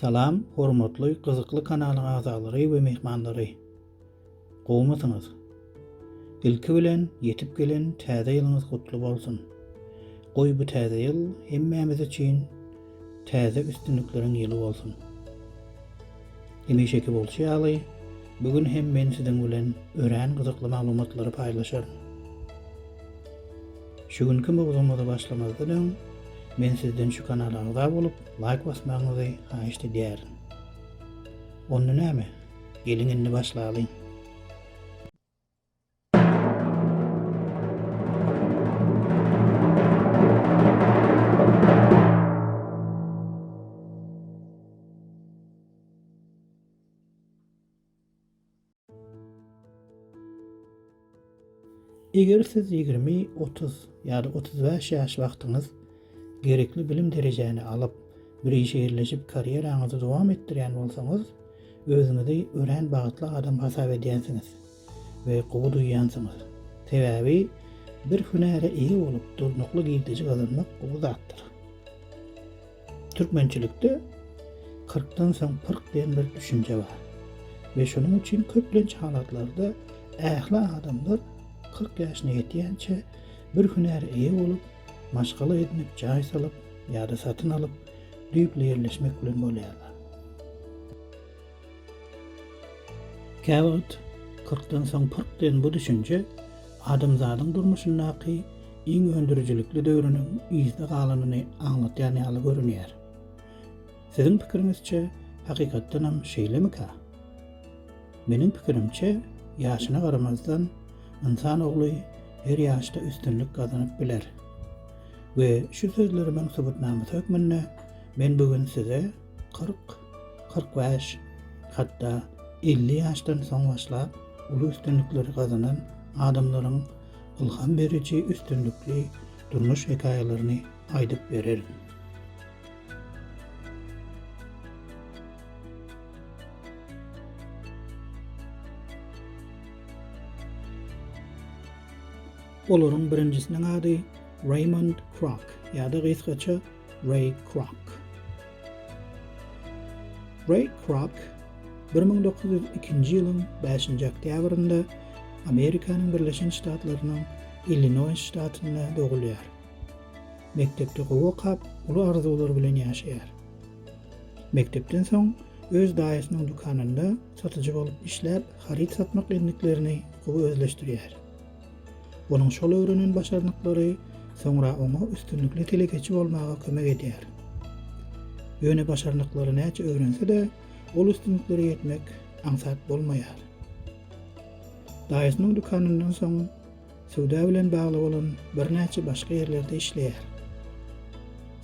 Salam, hormatly, gyzykly kanalyň agzalary we mehmanlary. Gowmasyňyz. Ilki bilen ýetip gelen täze ýylyňyz gutly bolsun. Goý bu täze ýyl hemmämiz üçin täze üstünlikleriň ýyly bolsun. Emeşeki bolşaly, bugün hem men siziň bilen örän gyzykly maglumatlary paýlaşarym. Şu günkü mowzumyzy başlamazdan öň men sizden şu kanala agza bolup like basmagyňyzy haýyş edýärin. Onu näme? Geliň indi başlaýaly. Eger siz 20, 30 ýa-da 35 ýaş wagtyňyz gerekli bilim derejäni alyp, bir işe ýerleşip karýeraňyzy dowam etdirýän bolsaňyz, özüňizi örän bagatly adam hasap edýänsiňiz we gowy duýýansyňyz. Sebäbi bir hünäre egi bolup durnukly giýdici kazanmak gowy zatdyr. Türkmençilikde 40-dan soň pırk diýen bir düşünje bar. We şonuň üçin köplenç halatlarda ähli adamlar 40 ýaşyna ýetýänçe bir hünäre egi bolup, maşgala edinip jaý salyp ýa-da satyn alyp düýpli ýerleşmek bilen bolýarlar. Käwagt 40-dan soň pırk diýen bu düşünje adamzadyň durmuşyndaky iň öndürüjilikli döwrüniň ýyzda galanyny aňlatýan ýaly görünýär. Siziň pikiriňizçe hakykatdan hem şeýlemika? Meniň pikirimçe ýaşyna garamazdan insan ogly her ýaşda üstünlik gazanyp biler. We şu sözlerimiň subutnamysy hökmünde men bugün size 40, 45, hatda 50 ýaşdan soň başlap uly üstünlikleri gazanan adamlaryň ilham berici üstünlikli durmuş hekaýalaryny aýdyp bererim. Olaryň birinjisiniň ady Raymond Kroc, ýa-da gysgaça Ray Kroc. Ray Kroc 1902-nji ýylyň 5-nji oktýabrynda Amerikanyň Birleşen Ştatlarynyň Illinois ştatynda dogulýar. Mektepde gowy okap, uly arzulary bilen ýaşaýar. Mektepden soň öz daýysynyň dukanynda satyjy bolup işläp, harit satmak endiklerini gowy özleşdirýär. Onun şol öwrenen başarnyklary soňra oňa üstünlikli telekeçi bolmaga kömek edýär. Ýöne başarnyklary näçe öwrense-de, ol üstünliklere ýetmek aňsat bolmaýar. Daýysynyň dukanyndan soň sowda bilen bagly bolan birnäçe başga ýerlerde işleýär.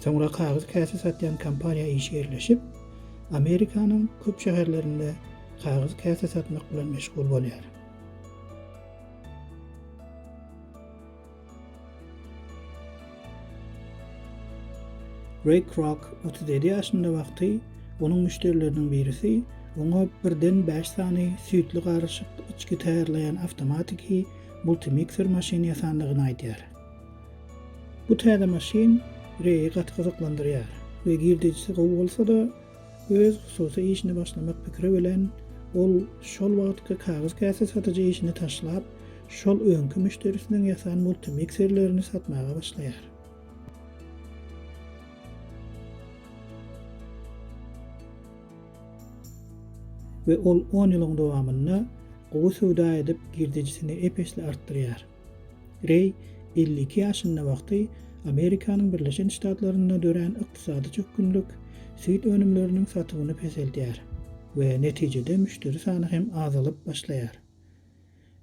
Soňra kagız käse satýan kompaniýa işe ýerleşip, Amerikanyň köp şäherlerinde kagız käse satmak bilen meşgul bolýar. Ray Kroc 37 ýaşynda wagty onuň müşterileriniň birisi oňa birden 5 sany süýtli garaşyk içki täýärleýän awtomatiki multimikser maşyny ýasandygyny aýdýar. Bu täze maşyn Ray'y gatgyzyklandyrýar we girdijisi gowy bolsa-da öz hususy işini başlamak pikiri bilen ol şol wagtky kagız käse satyjy işini taşlap şol öňkü müşterisiniň ýasan multimikserlerini satmaga başlaýar. Ve ol 10 ýylyň dowamynda gowy sowda edip girdijisini epeşli artdyrýar. Ray 52 ýaşynda wagty Amerikanyň Birleşen Ştatlarynda dören ykdysady çökünlük süýt önümleriniň satywyny peseltýär we netijede müşteri sany hem azalyp başlaýar.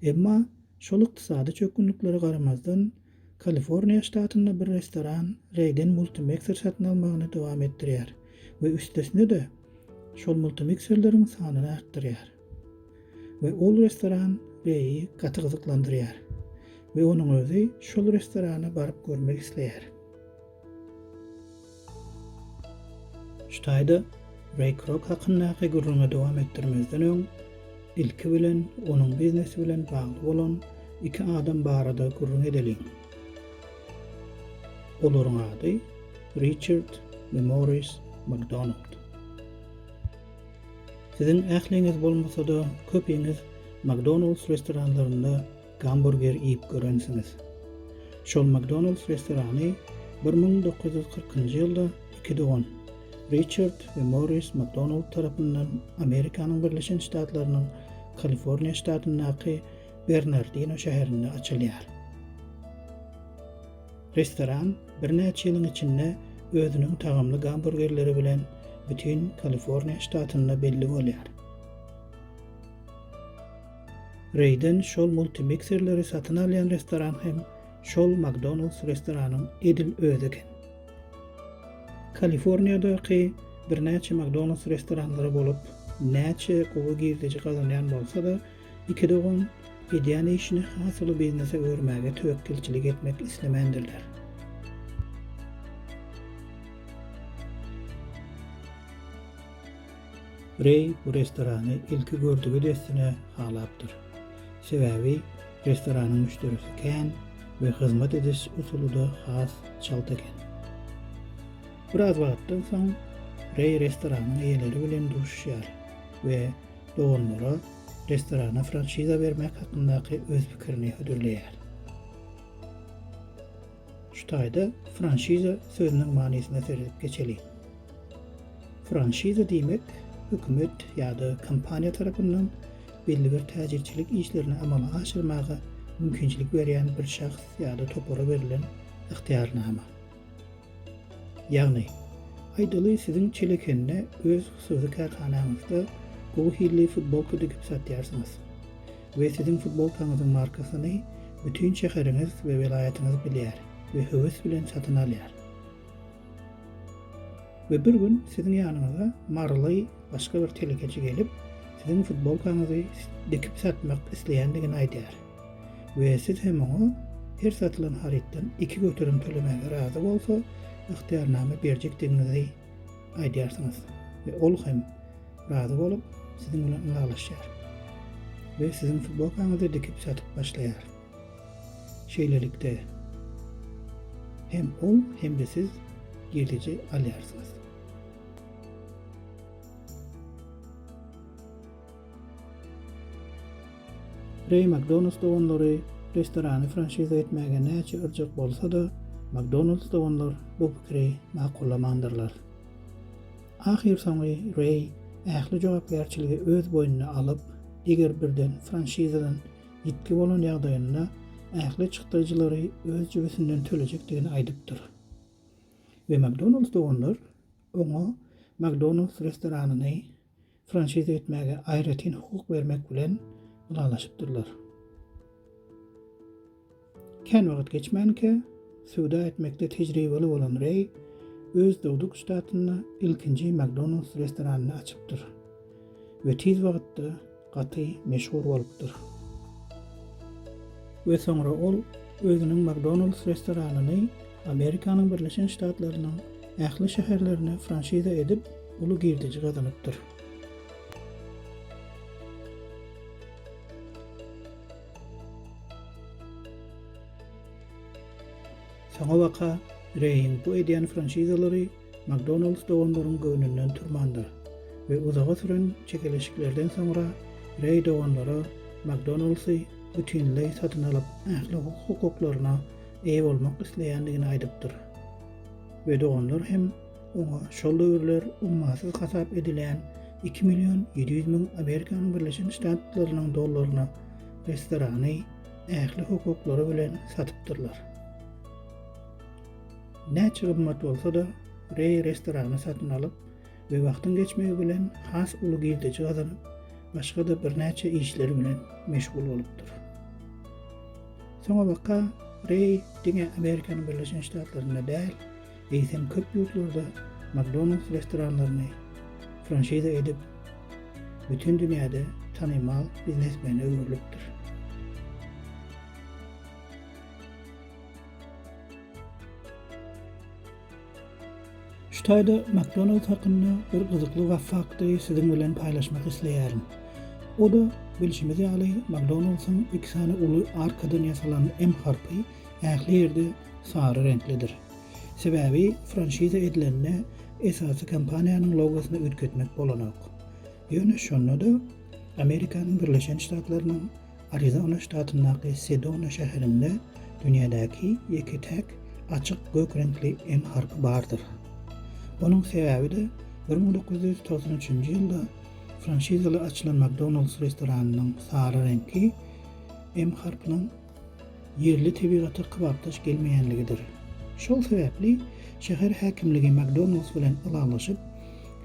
Emma şol ykdysady çökünliklere garamazdan Kaliforniýa ştatynda bir restoran Ray'den multimikser satyn almagyny dowam etdirýär we üstesine de şol multimikserleriň sanyny artdyrýar. We ol restoran Ray'y gatgyzyklandyrýar. We onuň özi şol restorana baryp görmek isleýär. Ştaýda Ray Kroc hakyndaky gurruna dowam etdirmezden öň ilki bilen onuň biznesi bilen bagly bolan iki adam barada gurrun edeliň. Olaryň ady Richard ve Morris McDonald. Sizin ähliňiz bolmasa-da köpeňiz McDonald's restoranlarynda hamburger ýyp görensiňiz. Şol McDonald's restorany 1940-njy ýylda iki dogan Richard we Morris McDonald tarapyndan Amerikanyň Birleşen Ştatlarynyň Kaliforniya ştatyndaky Bernardino şäherinde açylýar. Restoran bir näçe ýylyň içinde özüniň tagamly hamburgerleri bilen bütün Kaliforniya ştatynda belli bolýar. Ray'den şol multimixerleri satyn alýan restoran hem şol McDonald's restoranyň edil özü eken. Kaliforniyadaky bir näçe McDonald's restoranlary bolup, näçe gowy girdici kazanýan bolsa-da, iki dogan edýän işini hasyly biznese örmäge töwekkilçilik etmek islemendirler. Ray bu restorany ilki gördüğü destine halapdyr. Sebäbi restoranyň müşterisi eken we hyzmat ediş usulyda has çalt eken. Biraz wagtdan soň Ray restoranyň eýeleri bilen duruşýar we doganlara restorana franşiza bermek hakyndaky öz pikirini hödürleýär. Şu taýda franşiza sözüniň manysyna serip geçeli. Franşiza diýmek hökümet ýa-da kompaniýa tarapyndan belli bir täjirçilik işlerini amala aşyrmaga mümkinçilik berýän bir şahs ýa-da topara berilen ygtyýarnama. Ýagny aýdaly siziň çelekenne öz hususy karhanaňyzda gowy hilli futbolka dikip satýarsyňyz we siziň futbolkaňyzyň markasyny bütün şäheriňiz we welaýatyňyz bilýär we höwes bilen satyn alýar. Ve bir gün siziň ýanyňyza marly başga bir telekeçi gelip siziň futbolkaňyzy dikip satmak isleýändigini aýdýar. We siz hem oňa her satylan haritdan 2 göterim tölemege razy bolsa, ygtyýarnama berjekdiginizi aýdýarsyňyz. We ol hem razy bolup siziň bilen ýalaşýar. We siziň futbolkaňyzy dikip satyp başlaýar. Şeýlelikde hem ol hem de siz girdici alýarsyňyz. Ray McDonald's doganlary restorany franşiza etmäge näçe yrjak bolsa-da, McDonald's doganlar bu pikiri makullamandyrlar. Ahir soňy Ray ähli jogapkärçiligi öz boýnyna alyp, diger birden franşizadan ýitki bolan ýagdaýynda ähli çykdyjylary öz jübesinden tölejekdigini aýdypdyr. Ve McDonald's doganlar oňa McDonald's restoranyny franşiza etmäge aýratyn hukuk bermek bilen ulalaşypdyrlar. Kän wagt geçmänke suda etmekde tejribeli bolan Ray öz dowduk ştatynda ilkinji McDonald's restoranyny açypdyr we tiz wagtda gaty meşhur bolupdyr. We soňra ol özüniň McDonald's restoranyny Amerikanyň Birleşen Ştatlarynyň ähli şäherlerine franşiza edip uly girdici gazanypdyr. Soňa waka Ray'in bu edýän franşizalary McDonald's doganlaryň göwnünden turmandyr we uzaga süren çekilişiklerden soňra Ray doganlara McDonald'sy bütünlei satyn alyp ähli hukuklaryna eýe bolmak isleýändigini aýdypdyr. We doganlar hem oňa şol döwürler ummasyz hasap edilen 2.700.000 Amerikanyň Birleşen Ştatlarynyň dollaryna restorany ähli hukuklary bilen satypdyrlar. Näçe gymmat bolsa-da Ray restorany satyn alyp we wagtyň geçmegi bilen has uly girdici gazanyp başga da bir näçe işleri bilen meşgul bolupdyr. Soňa waka Ray diňe Amerikanyň Birleşen Ştatlaryna däl, eýsem köp ýurtlarda McDonald's restoranlaryny franşiza edip bütün dünýäde tanymal biznesmene öwrülipdir. Şu taýda McDonald's hakynda bir gyzykly wafakdy siziň bilen paýlaşmak isleýärim. O da bilişimizi ýaly McDonald's'ın 2 sany uly arkadan ýasalan M harpy ähli ýerde sary renklidir. Sebäbi franşiza edilende esasy kompaniýanyň logosyny ütketmek bolanok. Ýöne şonda Amerikanyň Birleşen Ştatlarynyň Arizona ştatyndaky Sedona şäherinde dünýädäki ýeki täk açyk gök renkli M harpy bardyr. Onuň sebäbi de 1993-nji ýylda franşizaly açylan McDonald's restoranynyň sary rengi M harpynyň yerli tebigaty kybapdaş gelmeýänligidir. Şol sebäpli şäher häkimligi McDonald's bilen ylanyşyp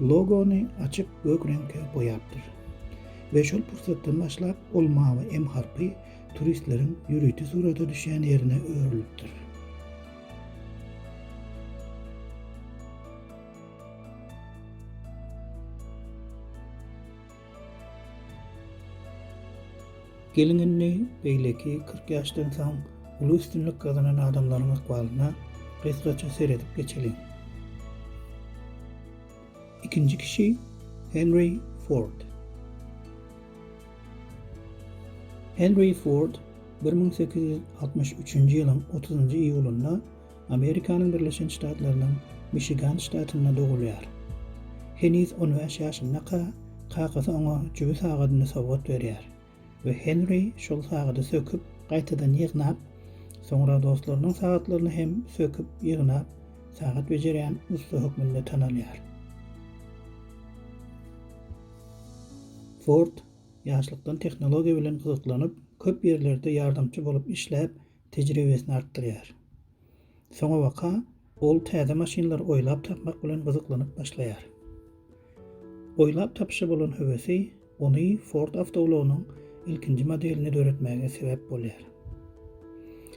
logony açyk gök reňke boýapdyr. Ve şol pursatdan başlap ol mawy M harpy turistleriň ýürüýti surata düşýän ýerine öwrülipdir. Gelinini beýleki 40 ýaşdan soň uly üstünlük gazanan adamlaryň akwalyna kysgaça seredip geçelim. İkinci kişi Henry Ford. Henry Ford 1863-nji ýylyň 30-njy iýulynda Amerikanyň Birleşen Ştatlarynyň Michigan ştatynda dogulýar. Henüz 15 ýaşynda kakasy ona jübi sagadyny sowgat berýär we Henry şol sagady söküp gaýtadan ýygnap, soňra dostlarynyň sagatlaryny hem söküp ýygnap sagat bejerýän usta hökmünde tanalýar. Ford ýaşlykdan tehnologiýa bilen gyzyklanyp, köp ýerlerde ýardamçy bolup işläp, tejribesini artdyrýar. Soňa waka ol täze maşinlar oýlap tapmak bilen gyzyklanyp başlaýar. Oýlap tapşy bolan hövesi ony Ford awtoulogynyň ilkinji modelini döretmäge sebäp bolýar.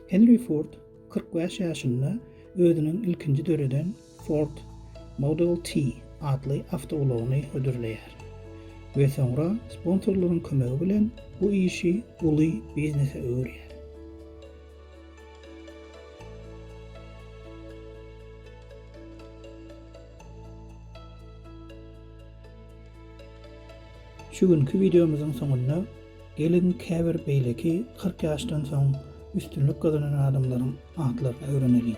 Henry Ford 45 ýaşynda özüniň ilkinji döreden Ford Model T adly awtoulogyny ödürleýär. Ve soňra sponsorlaryň kömegi bilen bu işi uly biznese öwürýär. Şu günkü videomuzun soňunda gelin käbir beýleki 40 ýaşdan soň üstünlük gazanan adamlaryň atlaryny öwrenelim.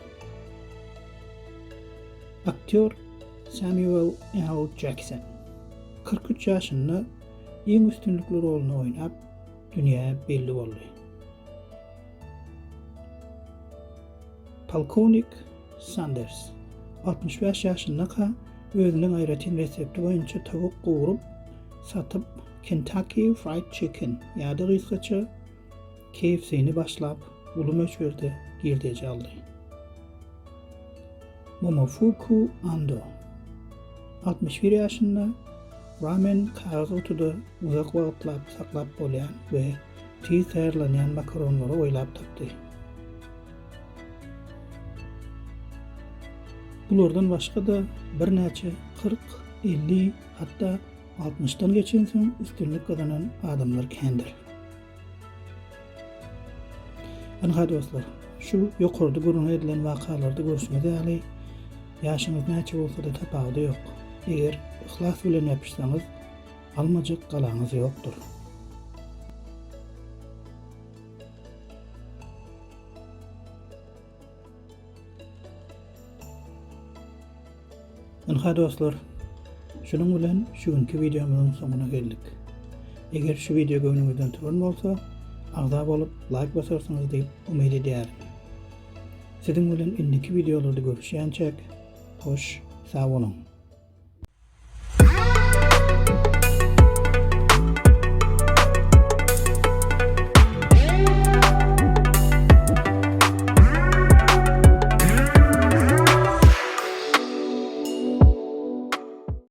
Aktör Samuel L. Jackson 43 ýaşynda iň üstünlikli roluny oýnap dünýä belli boldy. Polkovnik Sanders 65 ýaşynda özüniň aýratyn resepti boýunça tawuk gowyrup satyp Kentucky Fried Chicken ýa-da gysgaça KFC'ni başlap uly möçberde girdeji aldy. Momofuku Ando 61 ýaşynda ramen kagazyda uzak wagtlap saklap bolýan we tez taýarlanýan makaronlary oýlap tapdy. Bulardan başga da bir näçe 40, 50, hatda 60'dan geçen soň üstünlük gazanan adamlar kendir. Anha dostlar, şu ýokarda görünen edilen wakalarda görüşmede ýaly ýaşyňyz näçe bolsa da tapagdy ýok. Eger ihlas bilen ýapyşsaňyz, almajyk galaňyz ýokdur. Anha dostlar, şunun bilen şu günkü videomuzun sonuna geldik. Eger şu video göňüňizden turan bolsa, agza bolup like basarsyňyz diýip umyt edýärim. Siziň bilen indiki videolarda görüşýänçek hoş, sag bolun.